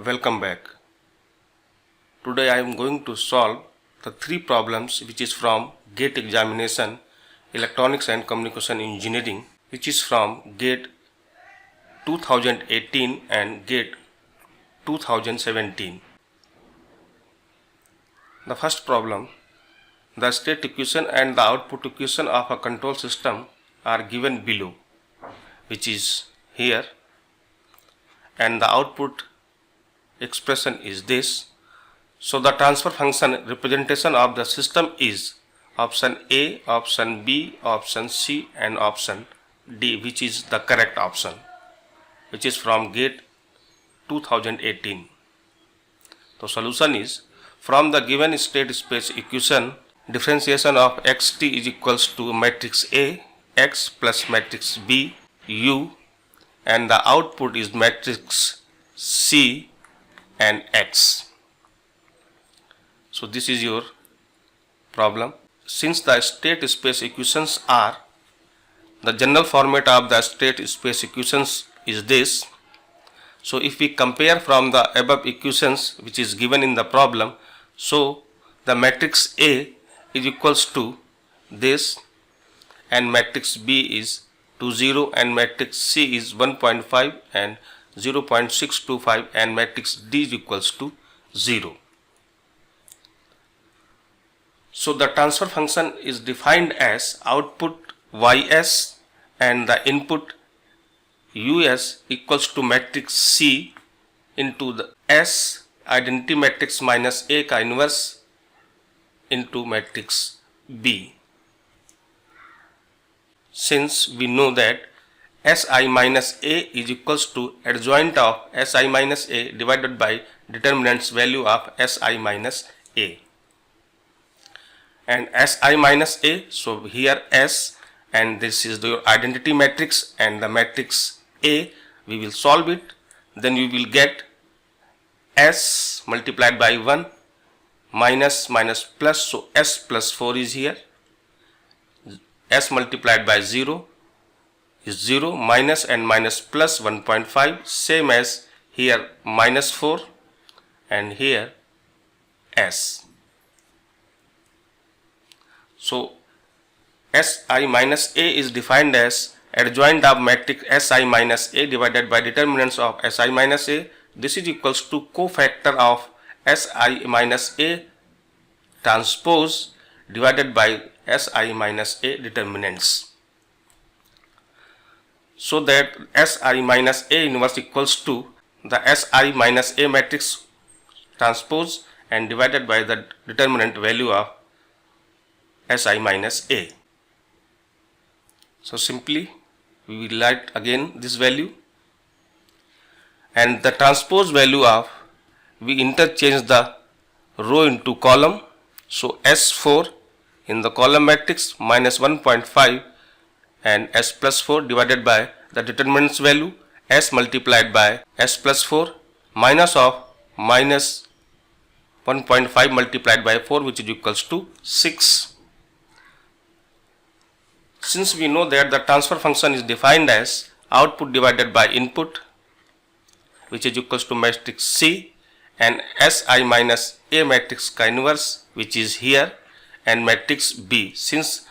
welcome back. Today I am going to solve the three problems which is from GATE examination Electronics and Communication Engineering, which is from GATE 2018 and GATE 2017. The first problem: the state equation and the output equation of a control system are given below, which is here, and the output expression is this. So the transfer function representation of the system is option A, option B, option C and option D, which is the correct option, which is from GATE 2018. The solution is: from the given state space equation, differentiation of xt is equals to matrix A, x plus matrix B, U, and the output is matrix C and X. So this is your problem. Since the state space equations are, the general format of the state space equations is this. So if we compare from the above equations which is given in the problem, so the matrix A is equals to this, and matrix B is 2, 0, and matrix C is 1.5 and 0.625, and matrix D is equals to 0. So the transfer function is defined as output Ys and the input Us equals to matrix C into the S identity matrix minus A ka inverse into matrix B. Since we know that Si minus A is equals to adjoint of Si minus A divided by determinant's value of Si minus A. And Si minus A, so here S, and this is the identity matrix and the matrix A, we will solve it, then we will get S multiplied by 1 minus plus, so S plus 4 is here, S multiplied by 0 is 0, minus and minus plus 1.5, same as here minus 4 and here S. So Si minus A is defined as adjoint of matrix Si minus A divided by determinants of Si minus A. This is equals to cofactor of Si minus A transpose divided by Si minus A determinants. So that Si minus A inverse equals to the Si minus A matrix transpose and divided by the determinant value of Si minus A. So simply we will write again this value, and the transpose value of, we interchange the row into column. So S4 in the column matrix minus 1.5 and S plus 4 divided by the determinant's value S multiplied by S plus 4 minus of minus 1.5 multiplied by 4, which is equals to 6. Since we know that the transfer function is defined as output divided by input, which is equals to matrix C and Si minus A matrix ka inverse, which is here, and matrix B. Since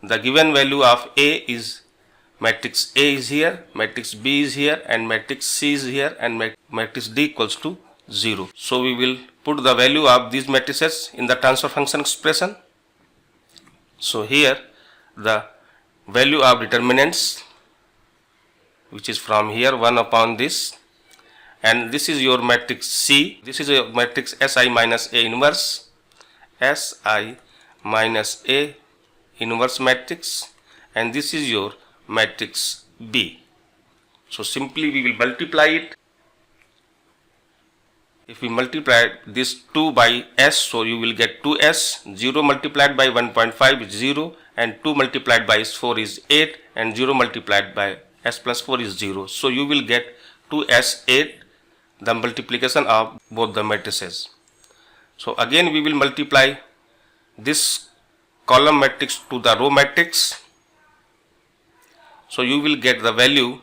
the given value of A is matrix A is here, matrix B is here, and matrix C is here, and matrix D equals to 0. So we will put the value of these matrices in the transfer function expression. So here the value of determinants, which is from here 1 upon this, and this is your matrix C, this is your matrix Si minus A inverse, Si minus A inverse matrix, and this is your matrix B. So simply we will multiply it. If we multiply this 2 by S, so you will get 2S, 0 multiplied by 1.5 is 0, and 2 multiplied by 4 is 8, and 0 multiplied by S plus 4 is 0. So you will get 2S8, the multiplication of both the matrices. So again we will multiply this column matrix to the row matrix. So you will get the value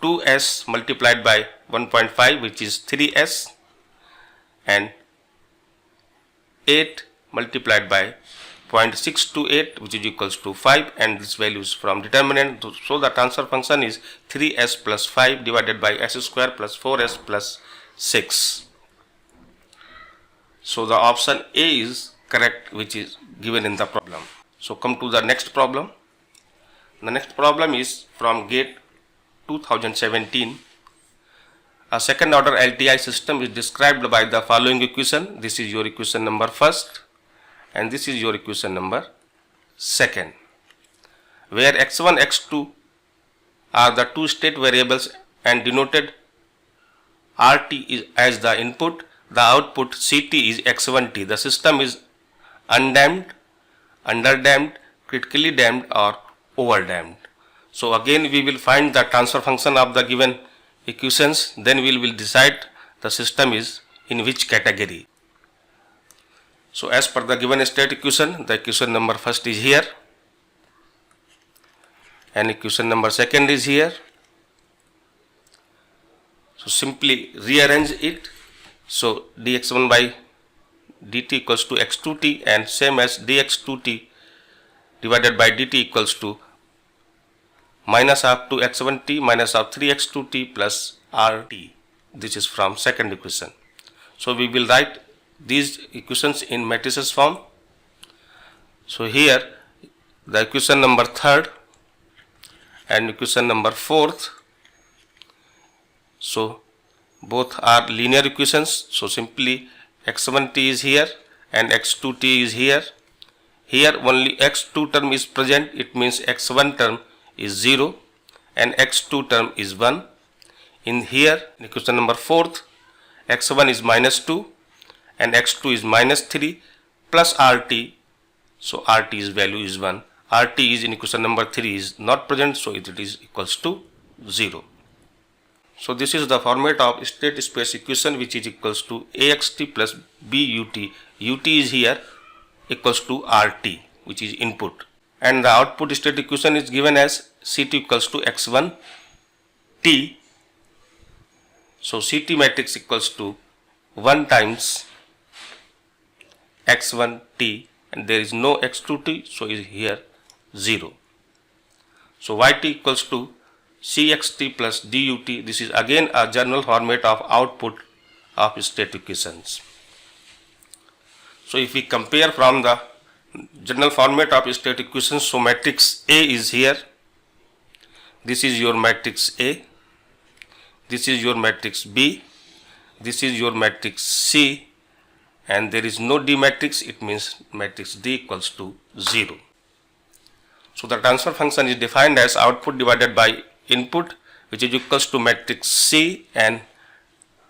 2s multiplied by 1.5 which is 3s, and 8 multiplied by 0.628 which is equals to 5, and this value is from determinant. So the transfer function is 3s plus 5 divided by s square plus 4s plus 6. So the option A is correct, which is given in the problem. So come to the next problem. The next problem is from GATE 2017. A second order LTI system is described by the following equation. This is your equation number first, and this is your equation number second, where x1, x2 are the two state variables and denoted RT is as the input. The output CT is x1t. The system is undamped, underdamped, critically damped, or overdamped. So again we will find the transfer function of the given equations, then we will decide the system is in which category. So as per the given state equation, the equation number first is here, and equation number second is here. So simply rearrange it. So dx1 by dt equals to x2t, and same as dx2t divided by dt equals to minus of 2x1t minus of 3x2t plus rt. This is from second equation. So we will write these equations in matrices form. So here the equation number third and equation number fourth, so both are linear equations. So simply x1t is here and x2t is here. Here only x2 term is present, it means x1 term is 0 and x2 term is 1. In here in equation number fourth, x1 is minus 2 and x2 is minus 3 plus rt. So rt's value is 1. Rt is in equation number 3 is not present, so it is equals to 0. So this is the format of state space equation, which is equals to axt plus but. Ut is here equals to rt, which is input, and the output state equation is given as ct equals to x1 t. So ct matrix equals to 1 times x1 t, and there is no x2t, so is here 0. So yt equals to cxt plus dut. This is again a general format of output of state equations. So if we compare from the general format of state equations, so matrix A is here. This is your matrix A. This is your matrix B. This is your matrix C, and there is no D matrix. It means matrix D equals to 0. So the transfer function is defined as output divided by input, which is equals to matrix C and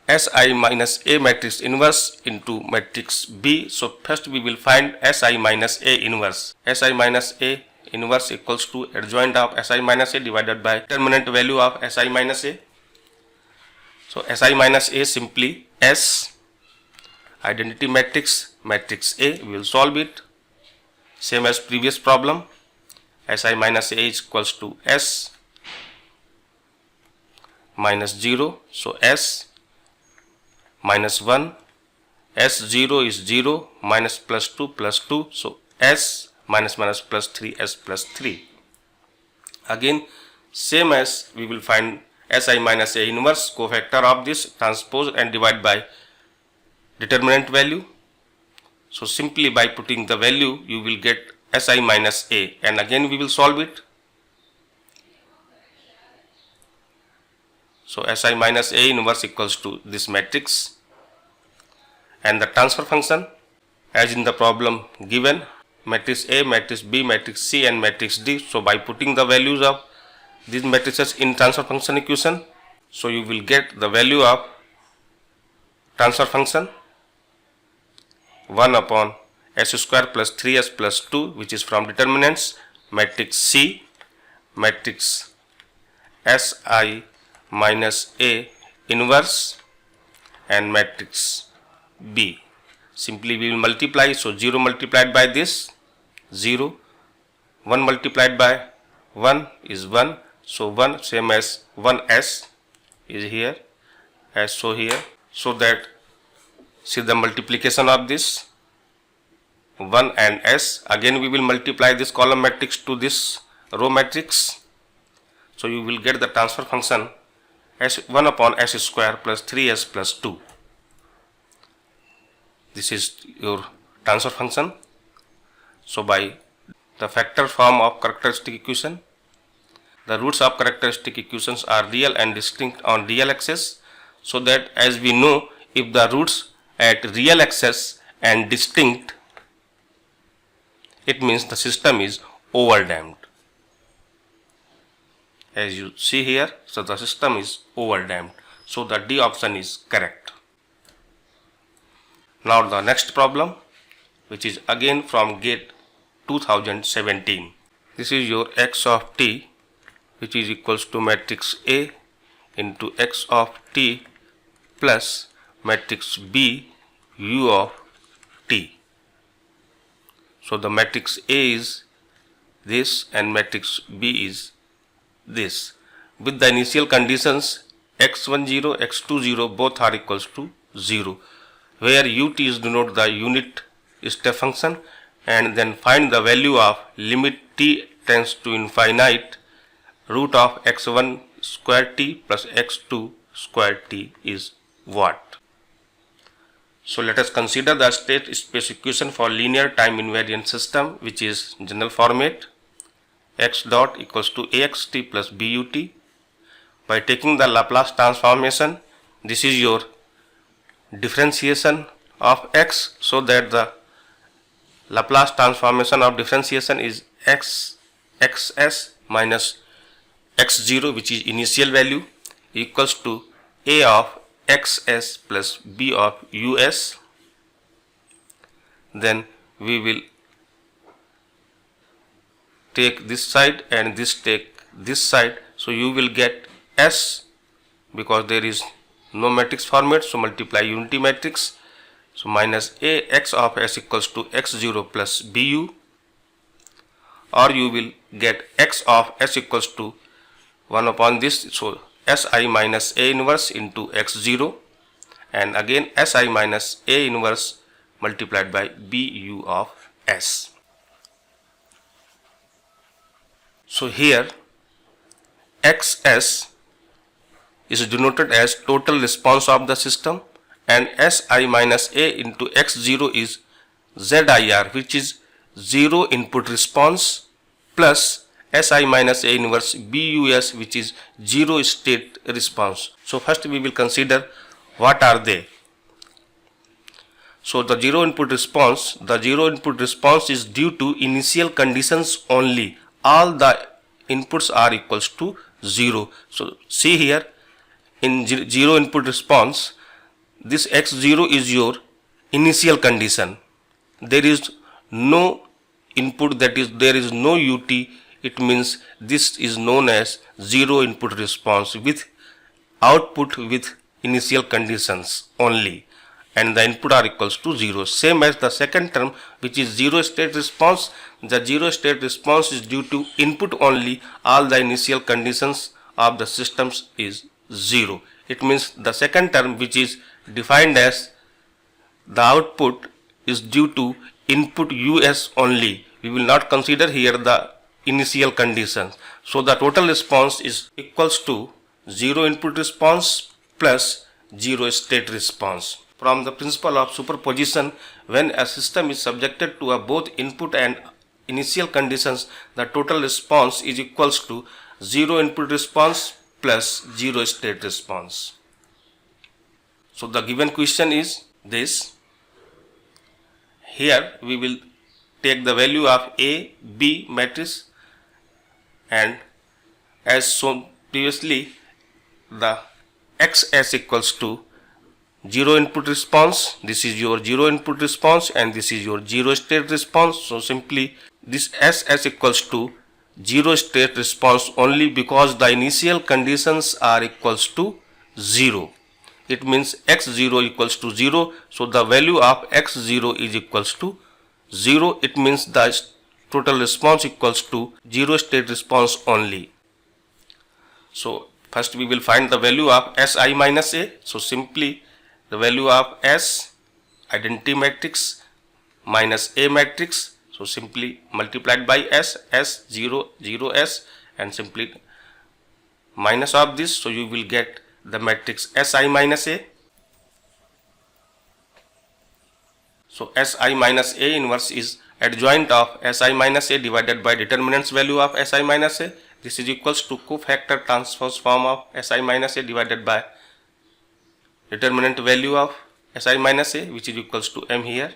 Si minus A matrix inverse into matrix B. So first we will find Si minus A inverse. Si minus A inverse equals to adjoint of Si minus A divided by determinant value of Si minus A. So Si minus A simply S, identity matrix, matrix A. We will solve it same as previous problem. Si minus A is equals to S minus 0. So S minus 1, S0 is 0, minus plus 2 plus 2. So S minus minus plus 3, S plus 3. Again same as we will find Si minus A inverse, cofactor of this, transpose and divide by determinant value. So simply by putting the value you will get Si minus A, and again we will solve it. So Si minus A inverse equals to this matrix, and the transfer function as in the problem given, matrix A, matrix B, matrix C and matrix D. So by putting the values of these matrices in transfer function equation, so you will get the value of transfer function 1 upon S square plus 3S plus 2, which is from determinants, matrix C, matrix Si minus A inverse and matrix B. Simply we will multiply. So 0 multiplied by this 0, 1 multiplied by 1 is 1. So 1 same as 1s is here, as shown here, so that see the multiplication of this 1 and s. Again we will multiply this column matrix to this row matrix. So you will get the transfer function as 1 upon s square plus 3s plus 2. This is your transfer function. So by the factor form of characteristic equation, the roots of characteristic equations are real and distinct on real axis, so that as we know, if the roots at real axis and distinct, it means the system is overdamped. As you see here, so the system is overdamped. So the D option is correct. Now the next problem, which is again from GATE 2017. This is your x of t, which is equals to matrix A into x of t plus matrix B u of t. So the matrix A is this and matrix B is this. With the initial conditions x10, x20 both are equals to 0, where ut is denote the unit step function, and then find the value of limit t tends to infinite root of x1 square t plus x2 square t is what? So let us consider the state space equation for linear time invariant system, which is general format x dot equals to axt plus but. By taking the Laplace transformation, this is your differentiation of x, so that the Laplace transformation of differentiation is xs minus x0, which is initial value, equals to a of xs plus b of us. Then we will take this side and this take this side, so you will get s, because there is no matrix format, so multiply unity matrix, so minus a x of s equals to x0 plus bu, or you will get x of s equals to 1 upon this, so si minus a inverse into x0, and again si minus a inverse multiplied by bu of s. So here xs is denoted as total response of the system, and si minus a into x0 is zir, which is zero input response, plus si minus a inverse bus, which is zero state response. So first we will consider what are they. So the zero input response is due to initial conditions only. All the inputs are equals to 0. So see here, in zero input response, this x0 is your initial condition. There is no input, that is there is no ut. It means this is known as zero input response with output with initial conditions only, and the input are equals to 0. Same as the second term, which is zero state response. The zero state response is due to input only. All the initial conditions of the systems is 0. It means the second term, which is defined as the output is due to input us only. We will not consider here the initial conditions. So the total response is equals to zero input response plus zero state response. From the principle of superposition, when a system is subjected to a both input and initial conditions, the total response is equals to zero input response plus zero state response. So the given question is this. Here we will take the value of A, B matrix, and as shown previously, the xs equals to zero input response. This is your zero input response and this is your zero state response. So simply this ss equals to zero state response only, because the initial conditions are equals to 0. It means x0 equals to 0. So the value of x0 is equals to 0. It means the total response equals to zero state response only. So First we will find the value of Si minus A. So simply the value of S, identity matrix, minus A matrix. So simply multiplied by S, 0, 0, S, and simply minus of this. So you will get the matrix Si minus A. So Si minus A inverse is adjoint of Si minus A divided by determinant's value of Si minus A. This is equals to cofactor transpose form of Si minus A divided by determinant value of Si minus A, which is equals to M here.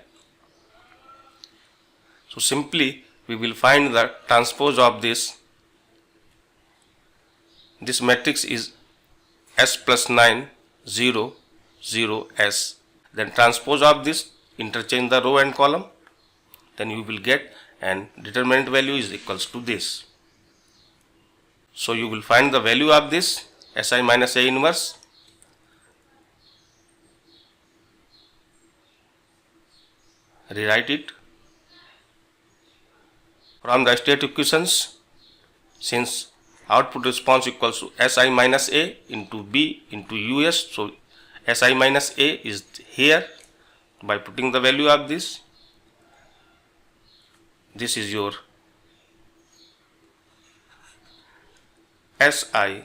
So simply we will find the transpose of this. This matrix is S plus 9, 0, 0, S. Then transpose of this, interchange the row and column. Then you will get, and determinant value is equals to this. So you will find the value of this Si minus A inverse. Rewrite it. From the state equations, since output response equals to Si minus A into B into Us, so Si minus A is here. By putting the value of this is your Si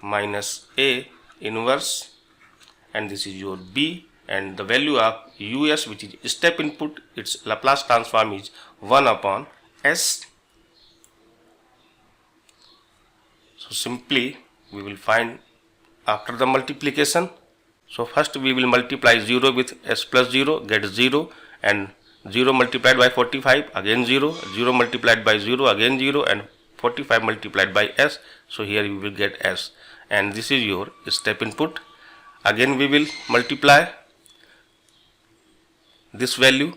minus A inverse, and this is your B, and the value of Us, which is step input, its Laplace transform is 1 upon S. So simply we will find after the multiplication. So first we will multiply 0 with S plus 0, get 0, and 0 multiplied by 45, again 0, 0 multiplied by 0, again 0, and 45 multiplied by S. So here you will get S, and this is your step input. Again we will multiply this value.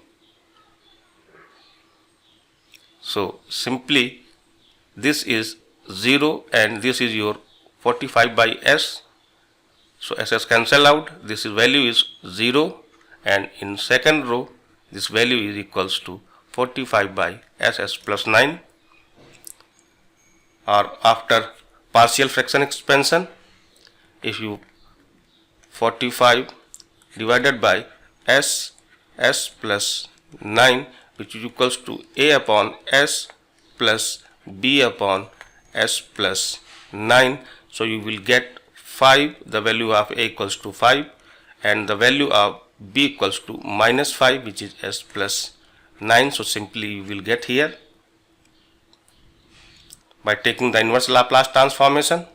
So simply this is 0 and this is your 45 by S. So SS cancel out, this value is 0, and in second row this value is equals to 45 by SS plus 9, or after partial fraction expansion, if you 45 divided by S plus 9, which is equals to A upon S plus B upon S plus 9, so you will get 5, the value of A equals to 5, and the value of B equals to minus 5, which is S plus 9. So simply you will get here by taking the inverse Laplace transformation.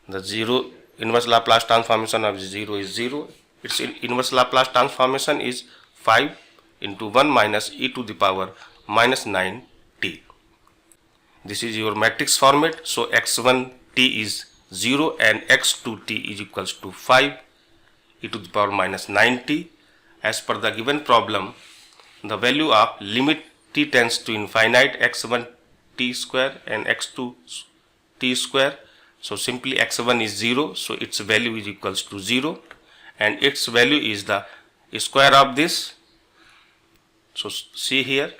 The 0 inverse Laplace transformation of 0 is 0. Its inverse Laplace transformation is 5 into 1 minus e to the power minus 9t. This is your matrix format. So x1t is 0 and x2t is equals to 5 e to the power minus 9t. As per the given problem, the value of limit t tends to infinite x1 t square and x2 t square. So simply x1 is 0, so its value is equals to 0, and its value is the square of this. So see here,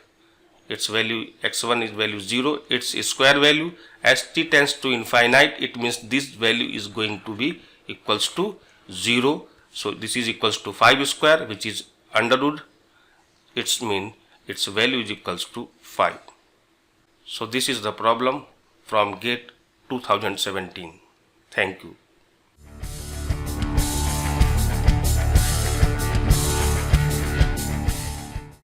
its value x1 is value 0, its square value. As t tends to infinite, it means this value is going to be equals to 0. So this is equals to 5 square, which is under root. It's mean its value is equals to 5. So this is the problem from GATE 2017. Thank you.